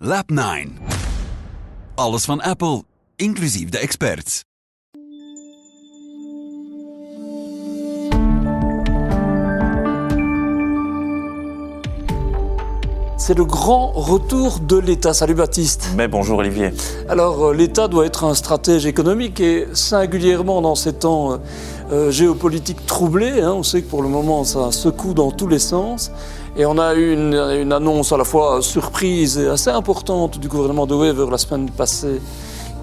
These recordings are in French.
Lab 9. Alles van Apple, inclusief de experts. C'est le grand retour de l'État. Salut Baptiste. Mais bonjour Olivier. Alors l'État doit être un stratège économique et singulièrement dans ces temps géopolitiques troublés. On sait que pour le moment ça secoue dans tous les sens. Et on a eu une annonce à la fois surprise et assez importante du gouvernement de Wever la semaine passée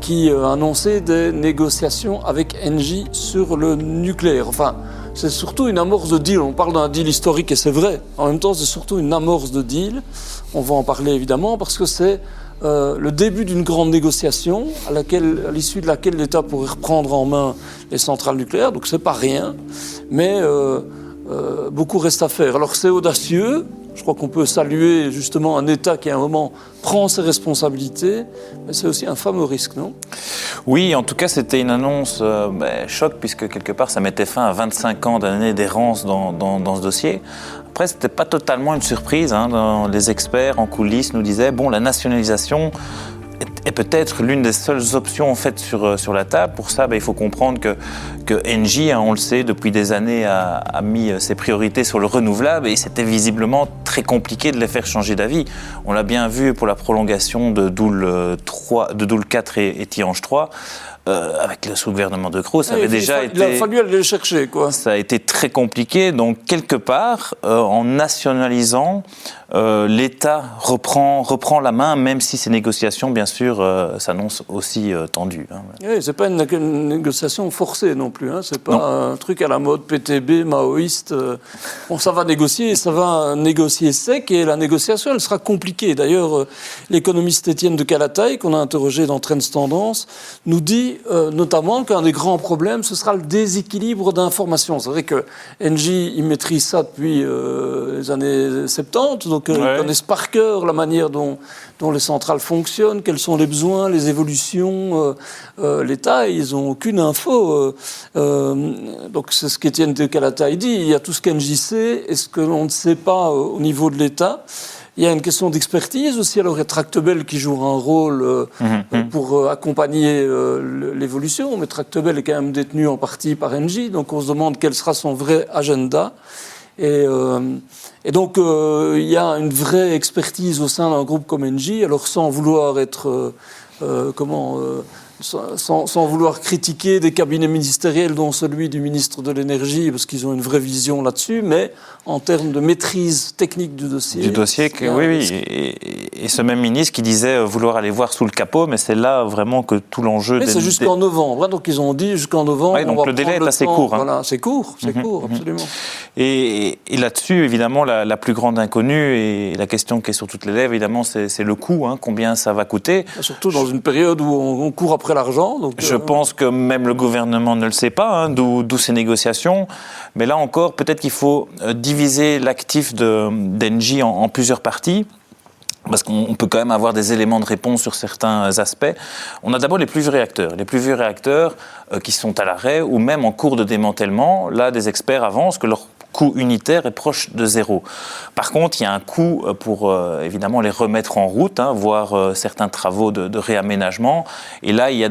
qui annonçait des négociations avec Engie sur le nucléaire. Enfin, c'est surtout une amorce de deal. On parle d'un deal historique et c'est vrai. En même temps, c'est surtout une amorce de deal. On va en parler évidemment parce que c'est le début d'une grande négociation à l'issue de laquelle l'État pourrait reprendre en main les centrales nucléaires. Donc c'est pas rien, mais beaucoup reste à faire. Alors c'est audacieux. Je crois qu'on peut saluer justement un État qui à un moment prend ses responsabilités, mais c'est aussi un fameux risque, non ? Oui, en tout cas c'était une annonce choc puisque quelque part ça mettait fin à 25 ans d'années d'errance dans ce dossier. Après c'était pas totalement une surprise, les experts en coulisses nous disaient la nationalisation est peut-être l'une des seules options en fait sur la table. Pour ça, il faut comprendre que Engie, on le sait, depuis des années a mis ses priorités sur le renouvelable et c'était visiblement très compliqué de les faire changer d'avis. On l'a bien vu pour la prolongation de Doel 4 et Tihange 3. Avec le sous-gouvernement de Croo, il a fallu aller les chercher, quoi. Ça a été très compliqué. Donc, quelque part, en nationalisant, l'État reprend la main, même si ces négociations, bien sûr, s'annoncent aussi tendues. Oui, c'est pas une négociation forcée non plus. C'est pas un truc à la mode PTB, maoïste. Ça va négocier sec et la négociation, elle sera compliquée. D'ailleurs, l'économiste Étienne de Calataï, qu'on a interrogé dans Trends Tendance, nous dit notamment qu'un des grands problèmes, ce sera le déséquilibre d'informations. C'est vrai que Engie, il maîtrise ça depuis les années 70, donc ils connaissent par cœur la manière dont les centrales fonctionnent, quels sont les besoins, les évolutions. L'État, ils n'ont aucune info. Donc c'est ce qu'Étienne de Calataï dit. Il y a tout ce qu'Engie sait et ce que l'on ne sait pas au niveau de l'État. Il y a une question d'expertise aussi. Alors, il y a Tractebel qui jouera un rôle pour accompagner l'évolution. Mais Tractebel est quand même détenu en partie par Engie. Donc, on se demande quel sera son vrai agenda. Et donc, il y a une vraie expertise au sein d'un groupe comme Engie. Alors, sans vouloir être... Sans vouloir critiquer des cabinets ministériels, dont celui du ministre de l'Énergie, parce qu'ils ont une vraie vision là-dessus, mais en termes de maîtrise technique du dossier... Oui. Et ce même ministre qui disait vouloir aller voir sous le capot, mais c'est là vraiment que tout l'enjeu... Mais c'est jusqu'en novembre, donc ils ont dit jusqu'en novembre... donc le délai est assez court. Voilà, c'est court, absolument. Et là-dessus, évidemment, la plus grande inconnue, et la question qui est sur toutes les lèvres, évidemment, c'est le coût, combien ça va coûter. Surtout dans une période où on court après l'argent. Donc, je pense que même le gouvernement ne le sait pas, d'où ces négociations. Mais là encore, peut-être qu'il faut diviser l'actif d'Engie en plusieurs parties. Parce qu'on peut quand même avoir des éléments de réponse sur certains aspects. On a d'abord les plus vieux réacteurs. Les plus vieux réacteurs qui sont à l'arrêt ou même en cours de démantèlement. Là, des experts avancent que leur coût unitaire est proche de zéro. Par contre, il y a un coût pour évidemment les remettre en route, voire certains travaux de réaménagement. Et là, il y a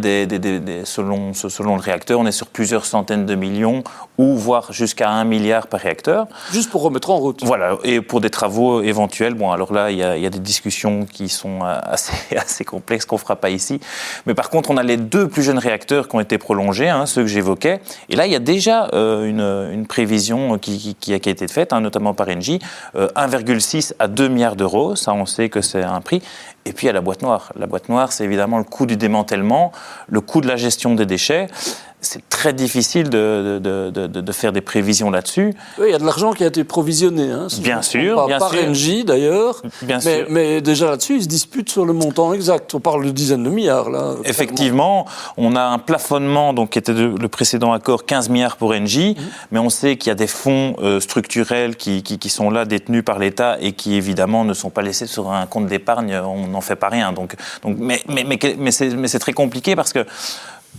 selon le réacteur, on est sur plusieurs centaines de millions ou voire jusqu'à 1 milliard par réacteur. Juste pour remettre en route. Voilà, et pour des travaux éventuels. Alors là, il y a des discussions qui sont assez complexes qu'on ne fera pas ici. Mais par contre, on a les 2 plus jeunes réacteurs qui ont été prolongés, ceux que j'évoquais. Et là, il y a déjà une prévision qui a été faite, notamment par Engie, 1,6 à 2 milliards d'euros. Ça, on sait que c'est un prix. Et puis, il y a la boîte noire. La boîte noire, c'est évidemment le coût du démantèlement, le coût de la gestion des déchets. C'est très difficile de faire des prévisions là-dessus. Oui, il y a de l'argent qui a été provisionné. Bien sûr. Par Engie, d'ailleurs. Bien sûr. Mais déjà là-dessus, ils se disputent sur le montant exact. On parle de dizaines de milliards, là. Effectivement, on a un plafonnement qui était le précédent accord, 15 milliards pour Engie, mais on sait qu'il y a des fonds structurels qui sont là, détenus par l'État et qui, évidemment, ne sont pas laissés sur un compte d'épargne. On n'en fait pas rien. Mais c'est très compliqué parce que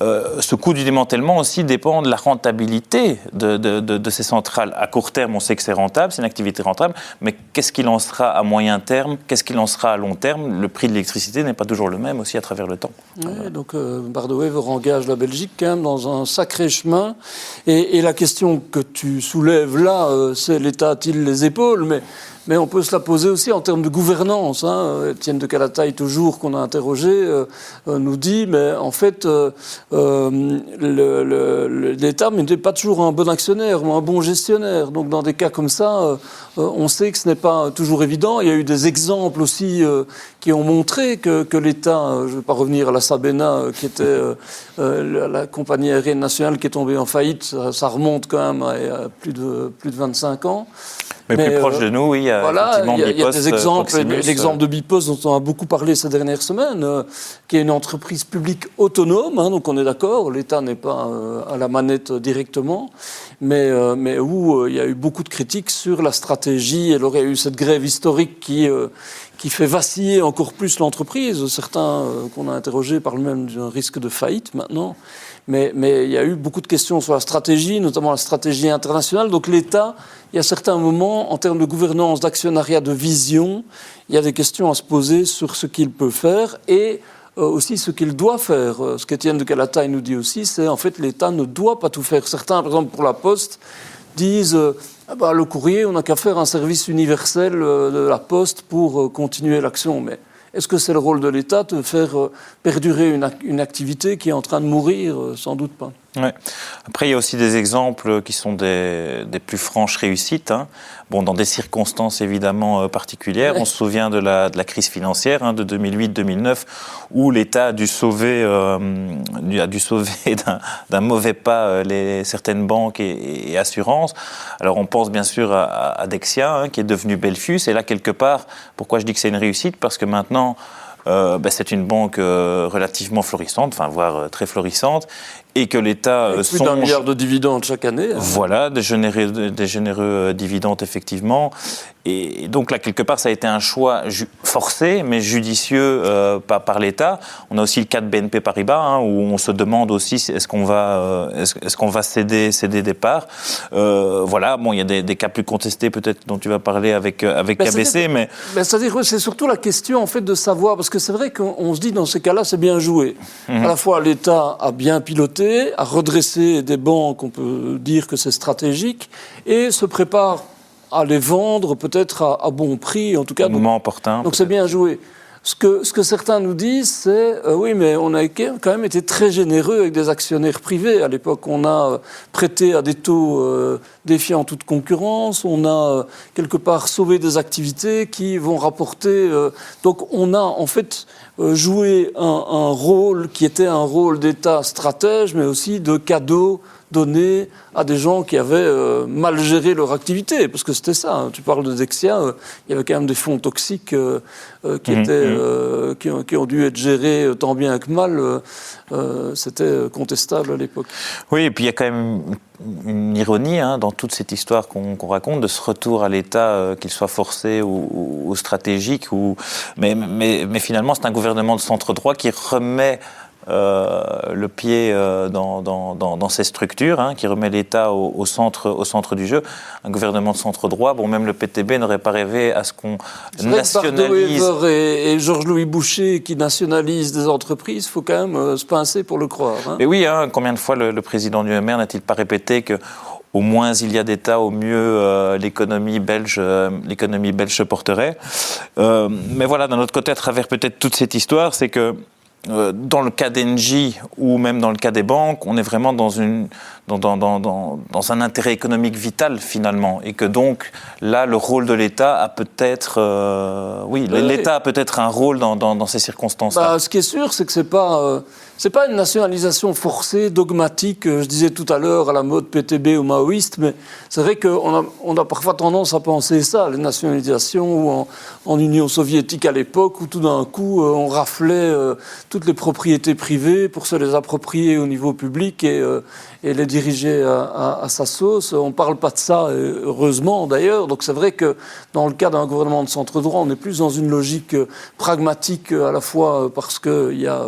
ce coût du démantèlement aussi dépend de la rentabilité de ces centrales. À court terme, on sait que c'est rentable, c'est une activité rentable, mais qu'est-ce qu'il en sera à moyen terme, qu'est-ce qu'il en sera à long terme? Le prix de l'électricité n'est pas toujours le même aussi à travers le temps. Oui, donc Bardoweva engage la Belgique quand même dans un sacré chemin. Et la question que tu soulèves là, c'est l'État a-t-il les épaules? Mais on peut se la poser aussi en termes de gouvernance. Étienne de Calataille, toujours, qu'on a interrogé, nous dit, mais en fait, l'État n'était pas toujours un bon actionnaire ou un bon gestionnaire. Donc dans des cas comme ça, on sait que ce n'est pas toujours évident. Il y a eu des exemples aussi qui ont montré que l'État, je ne vais pas revenir à la Sabena, qui était la compagnie aérienne nationale qui est tombée en faillite, ça remonte quand même à plus de 25 ans. Mais plus proche de nous, oui, il y a effectivement il y a des exemples. Proximus, l'exemple de Bipos, dont on a beaucoup parlé ces dernières semaines, qui est une entreprise publique autonome, donc on est d'accord, l'État n'est pas à la manette directement, mais où il y a eu beaucoup de critiques sur la stratégie. Alors il y a eu cette grève historique qui fait vaciller encore plus l'entreprise. Certains qu'on a interrogés parlent même d'un risque de faillite maintenant. Mais il y a eu beaucoup de questions sur la stratégie, notamment la stratégie internationale. Donc l'État, il y a certains moments, en termes de gouvernance, d'actionnariat, de vision, il y a des questions à se poser sur ce qu'il peut faire et aussi ce qu'il doit faire. Ce qu'Étienne de Calataille nous dit aussi, c'est en fait l'État ne doit pas tout faire. Certains, par exemple pour la Poste, disent le courrier, on n'a qu'à faire un service universel de la Poste pour continuer l'action. Mais est-ce que c'est le rôle de l'État de faire perdurer une activité qui est en train de mourir? Sans doute pas. Ouais. Après, il y a aussi des exemples qui sont des plus franches réussites. Bon, dans des circonstances évidemment particulières. Ouais. On se souvient de la crise financière de 2008-2009, où l'État a dû sauver d'un mauvais pas certaines banques et assurances. Alors, on pense bien sûr à Dexia, qui est devenu Belfius. Et là, quelque part, pourquoi je dis que c'est une réussite? Parce que maintenant, c'est une banque relativement florissante, voire très florissante, et que l'État songe... Plus d'1 milliard de dividendes chaque année. Voilà, des généreux dividendes, effectivement. Et donc là, quelque part, ça a été un choix forcé, mais judicieux par l'État. On a aussi le cas de BNP Paribas, où on se demande aussi est-ce qu'on va céder des parts. Voilà, bon, il y a des cas plus contestés, peut-être, dont tu vas parler avec KBC, mais... C'est-à-dire que c'est surtout la question, en fait, de savoir, parce que c'est vrai qu'on se dit, dans ces cas-là, c'est bien joué. À la fois, l'État a bien piloté, a redressé des banques, on peut dire que c'est stratégique, et se prépare à les vendre peut-être à bon prix, en tout cas. Au moment opportun. Donc c'est bien joué. Ce que certains nous disent, c'est oui, mais on a quand même été très généreux avec des actionnaires privés. À l'époque, on a prêté à des taux défiant toute concurrence. On a quelque part sauvé des activités qui vont rapporter. Donc on a en fait joué un rôle qui était un rôle d'État stratège, mais aussi de cadeau donné à des gens qui avaient mal géré leur activité, parce que c'était ça. Tu parles de Dexia, il y avait quand même des fonds toxiques qui ont dû être gérés tant bien que mal. C'était contestable à l'époque. Oui, et puis il y a quand même une ironie dans toute cette histoire qu'on raconte, de ce retour à l'État, qu'il soit forcé ou stratégique. Mais finalement, c'est un gouvernement de centre-droit qui remet le pied dans ces structures, qui remet l'État au centre du jeu. Un gouvernement de centre-droit, même le PTB n'aurait pas rêvé à ce qu'on nationalise... et Georges-Louis Boucher qui nationalise des entreprises, il faut quand même se pincer pour le croire. Mais oui, combien de fois le président du MR n'a-t-il pas répété que au moins il y a d'État, au mieux l'économie belge se porterait. Mais voilà, d'un autre côté, à travers peut-être toute cette histoire, c'est que dans le cas d'Engie ou même dans le cas des banques, on est vraiment dans un intérêt économique vital finalement, et que donc là le rôle de l'État a peut-être, l'État a peut-être un rôle dans ces circonstances-là. Ce qui est sûr, c'est que c'est pas une nationalisation forcée, dogmatique, je disais tout à l'heure, à la mode PTB ou maoïste, mais c'est vrai qu'on a parfois tendance à penser ça, les nationalisations, ou en Union soviétique à l'époque, où tout d'un coup on raflait toutes les propriétés privées pour se les approprier au niveau public, et les diriger à sa sauce. On ne parle pas de ça, heureusement d'ailleurs. Donc c'est vrai que dans le cas d'un gouvernement de centre droit, on est plus dans une logique pragmatique à la fois parce qu'il y a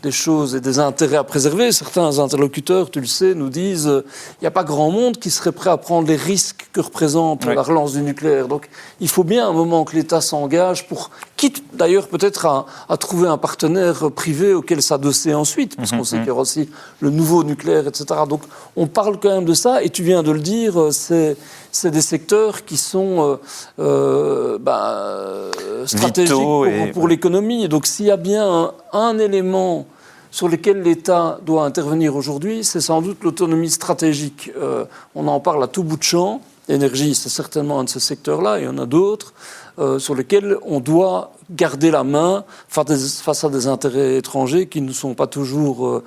des choses et des intérêts à préserver. Certains interlocuteurs, tu le sais, nous disent il n'y a pas grand monde qui serait prêt à prendre les risques que représente la relance du nucléaire. Donc il faut bien un moment que l'État s'engage pour, quitte d'ailleurs peut-être à trouver un partenaire privé auquel s'adosser ensuite, parce qu'on sait qu'il y aura aussi le nouveau nucléaire, etc. Donc on parle quand même de ça, et tu viens de le dire, c'est des secteurs qui sont stratégiques pour l'économie. Et donc s'il y a bien un élément sur lequel l'État doit intervenir aujourd'hui, c'est sans doute l'autonomie stratégique. On en parle à tout bout de champ. L'énergie, c'est certainement un de ces secteurs-là, il y en a d'autres, sur lesquels on doit garder la main face à des intérêts étrangers qui ne sont pas toujours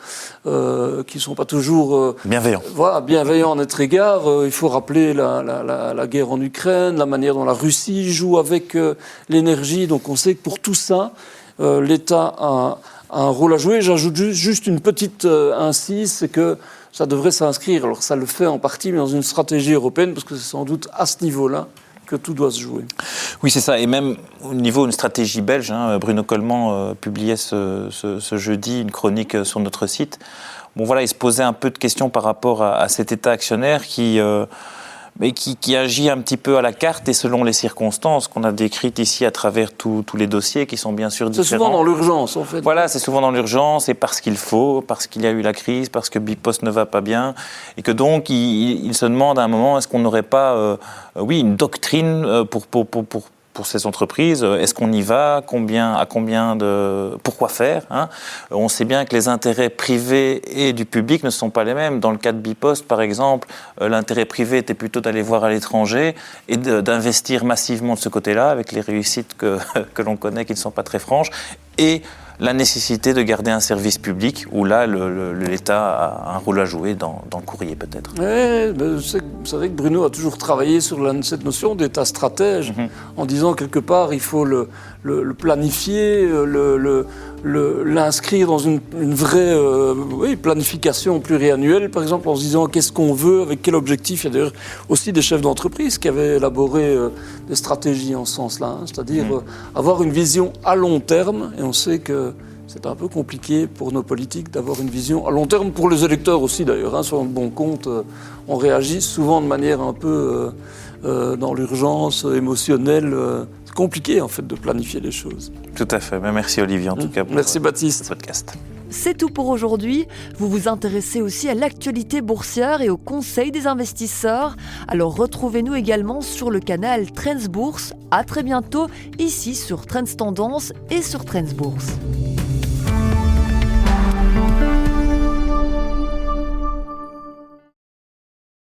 bienveillants. Voilà, bienveillants à notre égard. Il faut rappeler la guerre en Ukraine, la manière dont la Russie joue avec l'énergie. Donc on sait que pour tout ça, l'État a un rôle à jouer. J'ajoute juste une petite incise, c'est que ça devrait s'inscrire, alors ça le fait en partie, mais dans une stratégie européenne, parce que c'est sans doute à ce niveau-là que tout doit se jouer. Oui, c'est ça. Et même au niveau d'une stratégie belge, Bruno Coleman publiait ce jeudi une chronique sur notre site. Bon, voilà, il se posait un peu de questions par rapport à cet État actionnaire qui agit un petit peu à la carte et selon les circonstances qu'on a décrites ici à travers tous les dossiers qui sont bien sûr différents. C'est souvent dans l'urgence, en fait. Voilà, c'est souvent dans l'urgence et parce qu'il faut, parce qu'il y a eu la crise, parce que Bipost ne va pas bien et que donc il se demande à un moment, est-ce qu'on n'aurait pas une doctrine pour ces entreprises, est-ce qu'on y va, pourquoi faire, On sait bien que les intérêts privés et du public ne sont pas les mêmes. Dans le cas de Bipost, par exemple, l'intérêt privé était plutôt d'aller voir à l'étranger et d'investir massivement de ce côté-là, avec les réussites que l'on connaît, qui ne sont pas très franches, et la nécessité de garder un service public où là, l'État a un rôle à jouer dans le courrier peut-être. Oui, c'est vrai que Bruno a toujours travaillé sur cette notion d'État stratège, en disant quelque part il faut le planifier, l'inscrire dans une vraie planification pluriannuelle, par exemple en se disant qu'est-ce qu'on veut, avec quel objectif. Il y a d'ailleurs aussi des chefs d'entreprise qui avaient élaboré des stratégies en ce sens-là, c'est-à-dire avoir une vision à long terme, et on sait que c'est un peu compliqué pour nos politiques d'avoir une vision à long terme, pour les électeurs aussi d'ailleurs, sur un bon compte, on réagit souvent de manière un peu dans l'urgence émotionnelle. C'est compliqué en fait de planifier les choses. Tout à fait, merci Olivier en tout cas pour merci Baptiste. ce podcast. C'est tout pour aujourd'hui. Vous vous intéressez aussi à l'actualité boursière et au conseil des investisseurs. Alors retrouvez-nous également sur le canal Trends Bourse. À très bientôt ici sur Trends Tendance et sur Trends Bourse.